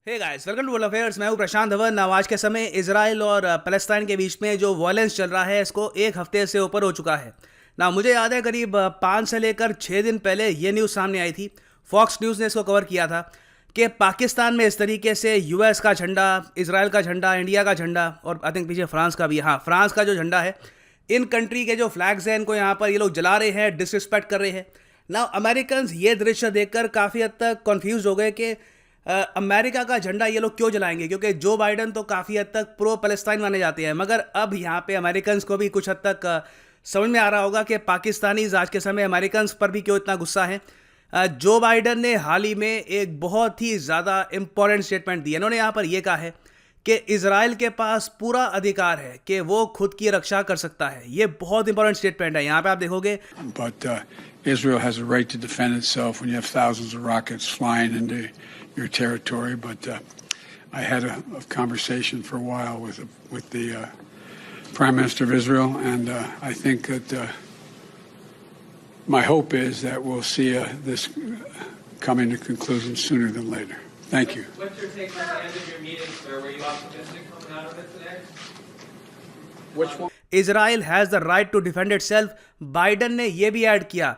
Hey guys, welcome to world affairs. मैं हूं प्रशांत धवन। आज के समय इजराइल और पैलेस्टाइन के बीच में जो वायलेंस चल रहा है इसको एक हफ्ते से ऊपर हो चुका है ना। मुझे याद है करीब 5 से लेकर 6 दिन पहले ये न्यूज़ सामने आई थी। फॉक्स न्यूज़ ने इसको कवर किया था कि पाकिस्तान में इस तरीके से यूएस का झंडा, इजराइल का झंडा, इंडिया का झंडा और आई थिंक पीछे फ्रांस का भी, हाँ फ्रांस का जो झंडा है, इन कंट्री के जो फ्लैग्स हैं इनको यहाँ पर ये लोग जला रहे हैं, डिसरिस्पेक्ट कर रहे हैं ना। अमेरिकन ये दृश्य देखकर काफ़ी हद तक कन्फ्यूज हो गए कि अमेरिका का झंडा ये लोग क्यों जलाएंगे, क्योंकि जो बाइडन तो काफ़ी हद तक प्रो पैलेस्टाइन माने जाते हैं। मगर अब यहाँ पे अमेरिकन को भी कुछ हद तक समझ में आ रहा होगा कि पाकिस्तानीज आज के समय अमेरिकन पर भी क्यों इतना गुस्सा है। जो बाइडन ने हाल ही में एक बहुत ही ज़्यादा इंपॉर्टेंट स्टेटमेंट दिया। इन्होंने यहाँ पर यह कहा है कि इजराइल के पास पूरा अधिकार है कि वो खुद की रक्षा कर सकता है। ये बहुत इंपॉर्टेंट स्टेटमेंट है। यहाँ पे आप देखोगे But Israel has a right to defend itself when you have thousands of rockets flying into your territory. But I had a conversation for a while with the Prime Minister of Israel, and I think that my hope is that we'll see this coming to conclusion sooner than later. Thank you. What's your take on the end of your meeting, sir? Were you optimistic coming out of it today? Which one? Israel has the right to defend itself. Biden ने यह भी add किया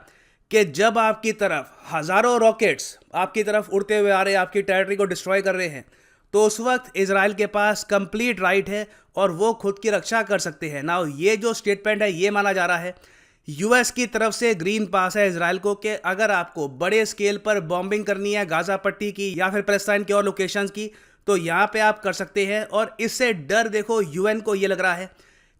कि जब आपकी तरफ हज़ारों rockets आपकी तरफ उड़ते हुए आ रहे हैं, आपकी टेरिटरी को डिस्ट्रॉय कर रहे हैं, तो उस वक्त इजराइल के पास कंप्लीट राइट है और वो खुद की रक्षा कर सकते हैं ना। ये जो स्टेटमेंट है ये माना जा रहा है यूएस की तरफ से ग्रीन पास है इजराइल को कि अगर आपको बड़े स्केल पर बॉम्बिंग करनी है गाजा पट्टी की या फिर पैलेस्टाइन की और लोकेशंस की, तो यहाँ पे आप कर सकते हैं। और इससे डर देखो यूएन को ये लग रहा है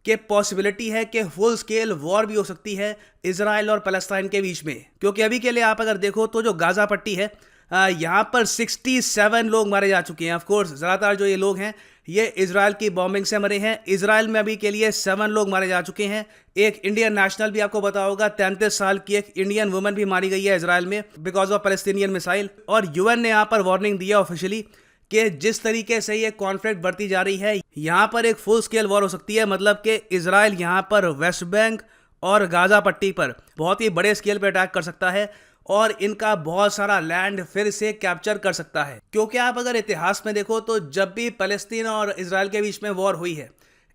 कि पॉसिबिलिटी है कि फुल स्केल वॉर भी हो सकती है इजराइल और पैलेस्टाइन के बीच में। क्योंकि अभी के लिए आप अगर देखो तो जो गाजा पट्टी है यहाँ पर 67 लोग मारे जा चुके हैं। ऑफकोर्स ज़्यादातर जो ये लोग हैं ये इजराइल की बॉम्बिंग से मरे हैं। इजराइल में अभी के लिए 7 लोग मारे जा चुके हैं। एक इंडियन नेशनल भी आपको पता होगा, 33 साल की एक इंडियन वुमन भी मारी गई है इजराइल में बिकॉज ऑफ पैलेस्टीनियन मिसाइल। और यूएन ने यहाँ पर वार्निंग दिया ऑफिशियली कि जिस तरीके से ये कॉन्फ्लिक्ट बढ़ती जा रही है यहाँ पर एक फुल स्केल वॉर हो सकती है। मतलब कि इजराइल यहाँ पर वेस्ट बैंक और गाजा पट्टी पर बहुत ही बड़े स्केल पर अटैक कर सकता है और इनका बहुत सारा लैंड फिर से कैप्चर कर सकता है। क्योंकि आप अगर इतिहास में देखो तो जब भी पैलेस्तीन और इजराइल के बीच में वॉर हुई है,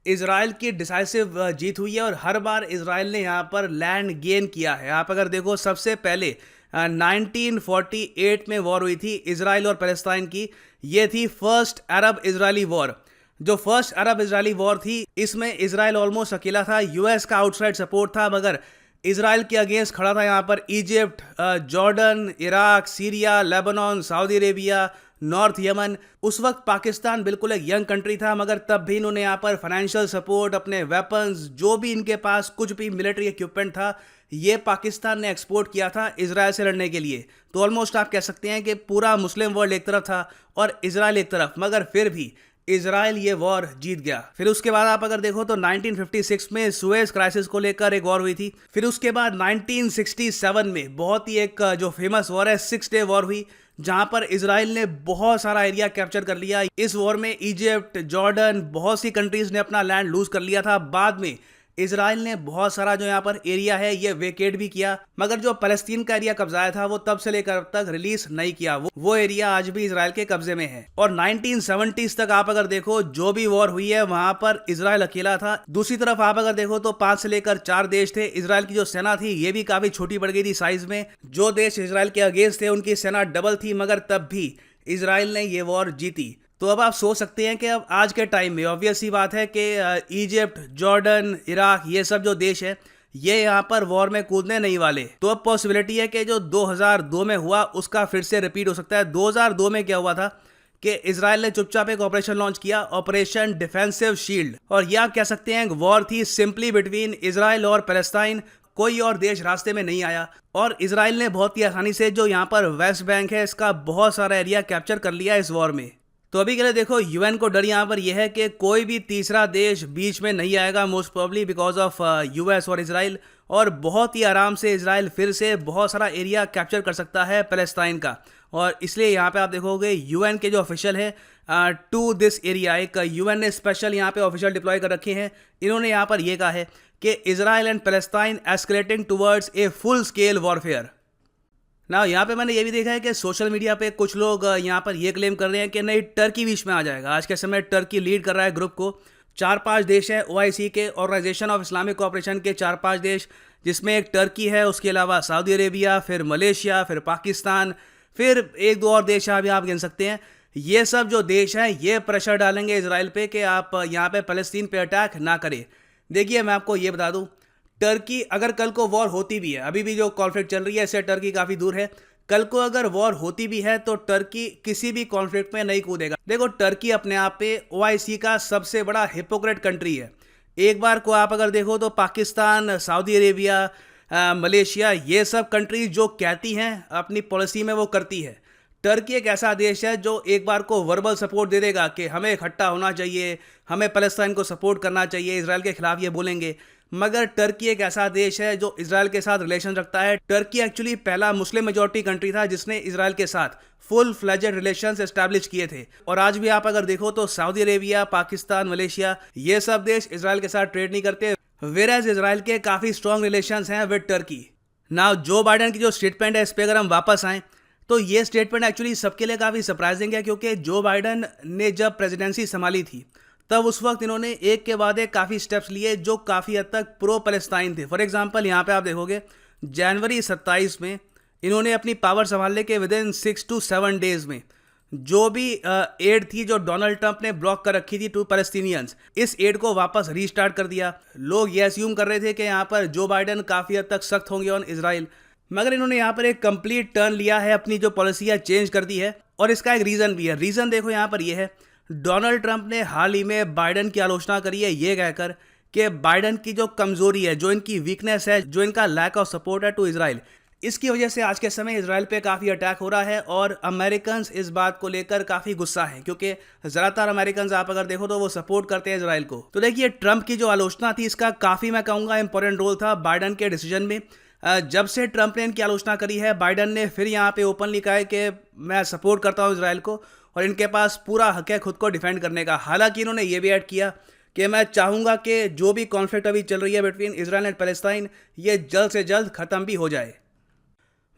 इजराइल की डिसाइसिव जीत हुई है और हर बार इजराइल ने यहाँ पर लैंड गेन किया है। आप अगर देखो सबसे पहले 1948 में वॉर हुई थी इजराइल और पैलेस्टाइन की। ये थी फर्स्ट अरब इजरायली वॉर। जो फर्स्ट अरब इजरायली वॉर थी इसमें इजराइल ऑलमोस्ट अकेला था, यूएस का आउटसाइड सपोर्ट था, मगर इजराइल के अगेंस्ट खड़ा था यहाँ पर Egypt, Jordan, Iraq, Syria, Lebanon, Saudi Arabia, north Yemen. उस वक्त पाकिस्तान बिल्कुल एक यंग कंट्री था, मगर तब भी इन्होंने यहाँ पर फाइनेंशियल सपोर्ट, अपने वेपन्स, जो भी इनके पास कुछ भी मिलिट्री इक्विपमेंट था, ये पाकिस्तान ने एक्सपोर्ट किया था इजराइल से लड़ने के लिए। तो ऑलमोस्ट आप कह सकते हैं कि पूरा मुस्लिम वर्ल्ड एक तरफ था और इजराइल एक तरफ, मगर फिर भी इजराइल ये वॉर जीत गया। फिर उसके बाद आप अगर देखो तो 1956 में सुएज क्राइसिस को लेकर एक वॉर हुई थी। फिर उसके बाद 1967 में बहुत ही एक जो फेमस वॉर है 6 डे वॉर हुई, जहां पर इजराइल ने बहुत सारा एरिया कैप्चर कर लिया। इस वॉर में इजिप्ट, जॉर्डन, बहुत सी कंट्रीज ने अपना लैंड लूज कर लिया था। बाद में इजराइल ने बहुत सारा जो यहाँ पर एरिया है ये वेकेट भी किया, मगर जो पैलेस्टीन का एरिया कब्जाया था वो तब से लेकर अब तक रिलीज नहीं किया। वो एरिया आज भी इजराइल के कब्जे में है। और 1970s तक आप अगर देखो जो भी वॉर हुई है वहां पर इजराइल अकेला था। दूसरी तरफ आप अगर देखो तो 5 से लेकर 4 देश थे। इजराइल की जो सेना थी ये भी काफी छोटी पड़ गई थी साइज में। जो देश इजराइल के अगेंस्ट थे उनकी सेना डबल थी, मगर तब भी इजराइल ने ये वॉर जीती। तो अब आप सोच सकते हैं कि अब आज के टाइम में ऑब्वियस सी बात है कि इजिप्ट, जॉर्डन, इराक, ये सब जो देश है ये यहाँ पर वॉर में कूदने नहीं वाले। तो अब पॉसिबिलिटी है कि जो 2002 में हुआ उसका फिर से रिपीट हो सकता है। 2002 में क्या हुआ था कि इजराइल ने चुपचाप एक ऑपरेशन लॉन्च किया, ऑपरेशन डिफेंसिव शील्ड। और यह आप कह सकते हैं वॉर थी सिंपली बिटवीन इजराइल और पैलेस्टाइन। कोई और देश रास्ते में नहीं आया और इजराइल ने बहुत ही आसानी से जो यहाँ पर वेस्ट बैंक है इसका बहुत सारा एरिया कैप्चर कर लिया इस वॉर में। तो अभी के लिए देखो यूएन को डर यहाँ पर यह है कि कोई भी तीसरा देश बीच में नहीं आएगा, most probably because of US और इजराइल। और बहुत ही आराम से इजराइल फिर से बहुत सारा एरिया कैप्चर कर सकता है पैलेस्टाइन का। और इसलिए यहाँ पे आप देखोगे यूएन के जो ऑफिशियल है टू दिस एरिया, एक यूएन ने स्पेशल यहाँ पे ऑफिशियल डिप्लॉय कर रखे हैं। इन्होंने यहाँ पर यह कहा है कि Israel and Palestine escalating towards a full scale warfare. ना यहाँ पे मैंने ये भी देखा है कि सोशल मीडिया पे कुछ लोग यहाँ पर ये क्लेम कर रहे हैं कि नहीं, टर्की बीच में आ जाएगा। आज के समय टर्की लीड कर रहा है ग्रुप को। 4-5 देश है OIC के, ऑर्गेनाइजेशन ऑफ इस्लामिक कोऑपरेशन के 4-5 देश, जिसमें एक टर्की है, उसके अलावा सऊदी अरेबिया, फिर मलेशिया, फिर पाकिस्तान, फिर 1-2 और देश अभी आप गिन सकते हैं। ये सब जो देश हैं ये प्रेशर डालेंगे इसराइल पे कि आप यहाँ पे फ़लस्तीन पे अटैक ना करें। देखिए मैं आपको ये बता दूँ, टर्की अगर कल को वॉर होती भी है, अभी भी जो कॉन्फ्लिक्ट चल रही है इससे टर्की काफ़ी दूर है, कल को अगर वॉर होती भी है तो टर्की किसी भी कॉन्फ्लिक्ट में नहीं कूदेगा। देखो टर्की अपने आप पे OIC का सबसे बड़ा हिपोक्रेट कंट्री है। एक बार को आप अगर देखो तो पाकिस्तान, सऊदी अरेबिया, मलेशिया, ये सब कंट्रीज जो कहती हैं अपनी पॉलिसी में वो करती है। टर्की एक ऐसा देश है जो एक बार को वर्बल सपोर्ट दे देगा कि हमें इकट्ठा होना चाहिए, हमें फ़लस्तीन को सपोर्ट करना चाहिए, इसराइल के खिलाफ ये बोलेंगे। मगर टर्की एक ऐसा देश है जो इसराइल के साथ रिलेशन रखता है। टर्की एक्चुअली पहला मुस्लिम मेजॉरिटी कंट्री था जिसने इसराइल के साथ फुल फ्लेजेड रिलेशंस एस्टैब्लिश किए थे। और आज भी आप अगर देखो तो सऊदी अरेबिया, पाकिस्तान, मलेशिया, ये सब देश इसराइल के साथ ट्रेड नहीं करते, वेराज इसराइल के काफ़ी स्ट्रॉन्ग रिलेशंस हैं विद टर्की। नाउ जो बाइडन की जो स्टेटमेंट है इस पर अगर हम वापस आएँ तो ये स्टेटमेंट एक्चुअली सबके लिए काफ़ी सरप्राइजिंग है, क्योंकि जो बाइडन ने जब प्रेसिडेंसी संभाली थी तब उस वक्त इन्होंने एक के बाद एक काफ़ी स्टेप्स लिए जो काफ़ी हद तक प्रो पैलेस्टाइन थे। फॉर एग्जांपल यहाँ पे आप देखोगे जनवरी 27 में इन्होंने अपनी पावर संभालने के विदिन 6 to 7 डेज में जो भी एड थी जो डोनाल्ड ट्रंप ने ब्लॉक कर रखी थी टू पैलेस्टीनियंस, इस एड को वापस रीस्टार्ट कर दिया। लोग ये अस्यूम कर रहे थे कि यहाँ पर जो बाइडन काफ़ी हद तक सख्त होंगे ऑन इसराइल, मगर इन्होंने यहाँ पर एक कंप्लीट टर्न लिया है, अपनी जो पॉलिसी है चेंज कर दी है। और इसका एक रीज़न भी है। रीज़न देखो यहाँ पर यह है, डोनाल्ड ट्रंप ने हाल ही में बाइडन की आलोचना करी है ये कहकर कि बाइडन की जो कमज़ोरी है, जो इनकी वीकनेस है, जो इनका लैक ऑफ सपोर्ट है टू इसराइल, इसकी वजह से आज के समय इसराइल पे काफ़ी अटैक हो रहा है। और अमेरिकन्स इस बात को लेकर काफ़ी गुस्सा है, क्योंकि ज़्यादातर अमेरिकन्स आप अगर देखो तो वो सपोर्ट करते हैं इसराइल को। तो देखिए ट्रंप की जो आलोचना थी इसका काफ़ी मैं कहूँगा इंपॉर्टेंट रोल था बाइडन के डिसीजन में। जब से ट्रंप ने इनकी आलोचना करी है, बाइडन ने फिर यहाँ पे ओपनली कहा है कि मैं सपोर्ट करता हूँ इसराइल को और इनके पास पूरा हक है खुद को डिफेंड करने का। हालांकि इन्होंने ये भी ऐड किया कि मैं चाहूँगा कि जो भी कॉन्फ्लिक्ट अभी चल रही है बिटवीन इसराइल एंड पैलेस्टाइन, ये जल्द से जल्द ख़त्म भी हो जाए।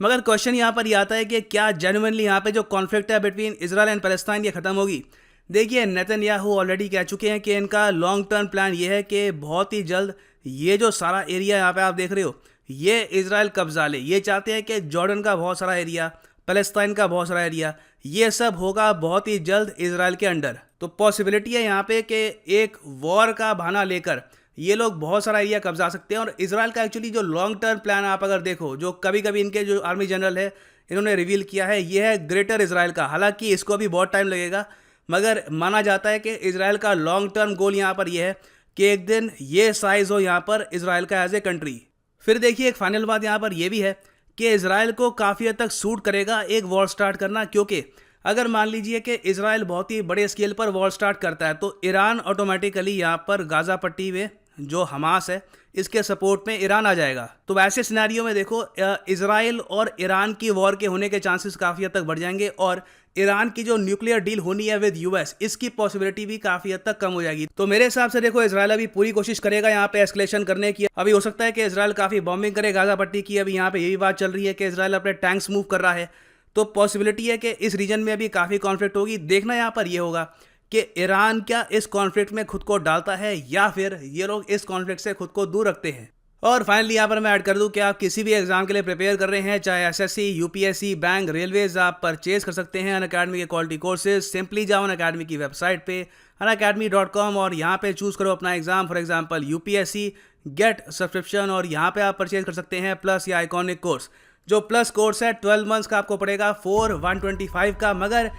मगर क्वेश्चन यहाँ पर यह आता है कि क्या जेन्युइनली यहाँ पे जो कॉन्फ्लिक्ट है बिटवीन इसराइल एंड पैलेस्टाइन ये ख़त्म होगी? देखिए नेतन्याहू ऑलरेडी कह चुके हैं कि इनका लॉन्ग टर्म प्लान ये है कि बहुत ही जल्द ये जो सारा एरिया यहाँ पे आप देख रहे हो ये इसराइल कब्जा ले। ये चाहते हैं कि जॉर्डन का बहुत सारा एरिया, पैलेस्टाइन का बहुत सारा एरिया, ये सब होगा बहुत ही जल्द इसराइल के अंडर। तो पॉसिबिलिटी है यहाँ पे कि एक वॉर का बहाना लेकर ये लोग बहुत सारा एरिया कब्जा सकते हैं। और इसराइल का एक्चुअली जो लॉन्ग टर्म प्लान आप अगर देखो, जो कभी कभी इनके जो आर्मी जनरल है इन्होंने रिवील किया है, ये है ग्रेटर इसराइल का। हालांकि इसको भी बहुत टाइम लगेगा, मगर माना जाता है कि इसराइल का लॉन्ग टर्म गोल यहाँ पर यह है कि एक दिन ये साइज हो यहाँ पर इसराइल का एज ए कंट्री। फिर देखिए एक फाइनल बात यहाँ पर यह भी है कि इसराइल को काफ़ी हद तक सूट करेगा एक वॉर स्टार्ट करना, क्योंकि अगर मान लीजिए कि इसराइल बहुत ही बड़े स्केल पर वॉर स्टार्ट करता है तो ईरान ऑटोमेटिकली यहाँ पर गाज़ा पट्टी में जो हमास है इसके सपोर्ट में ईरान आ जाएगा। तो वैसे सिनेरियो में देखो इसराइल और ईरान की वॉर के होने के चांसेस काफ़ी हद तक बढ़ जाएंगे और ईरान की जो न्यूक्लियर डील होनी है विद यूएस इसकी पॉसिबिलिटी भी काफ़ी हद तक कम हो जाएगी। तो मेरे हिसाब से देखो इसराइल अभी पूरी कोशिश करेगा यहाँ पे एस्केलेशन करने की। अभी हो सकता है कि इसराइल काफ़ी बॉम्बिंग करे गाज़ा पट्टी की। अभी यहाँ पे यही बात चल रही है कि इसराइल अपने टैंक्स मूव कर रहा है, तो पॉसिबिलिटी है कि इस रीजन में अभी काफ़ी कॉन्फ्लिक्ट होगी। देखना यहाँ पर यह होगा कि ईरान क्या इस कॉन्फ्लिक्ट में खुद को डालता है या फिर ये लोग इस कॉन्फ्लिक्ट से खुद को दूर रखते हैं। और फाइनली यहाँ पर मैं ऐड कर दूं कि आप किसी भी एग्जाम के लिए प्रिपेयर कर रहे हैं, चाहे एसएससी, यूपीएससी, बैंक, रेलवेज, आप परचेज कर सकते हैं अनअकैडमी के क्वालिटी कोर्सेज। सिंपली जाओ अनअकैडमी की वेबसाइट पे unacademy.com और यहाँ पे चूज़ करो अपना exam. For example UPSC, get subscription और यहाँ पे आप परचेज कर सकते हैं प्लस या आइकॉनिक कोर्स। जो प्लस कोर्स है 12 मंथ्स का आपको पड़ेगा 4125 का, मगर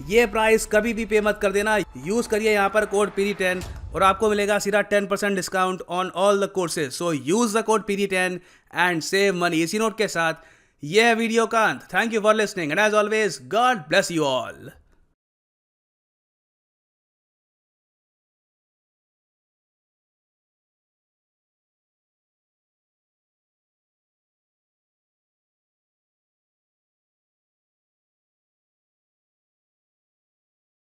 ये प्राइस कभी भी पे मत कर देना। यूज़ करिए यहाँ पर कोड PD10 और आपको मिलेगा सीधा 10% discount on all the courses. So use the code PD10 and save money. इसी नोट के साथ ये है वीडियो का अंत। Thank you for listening and as always God bless you all.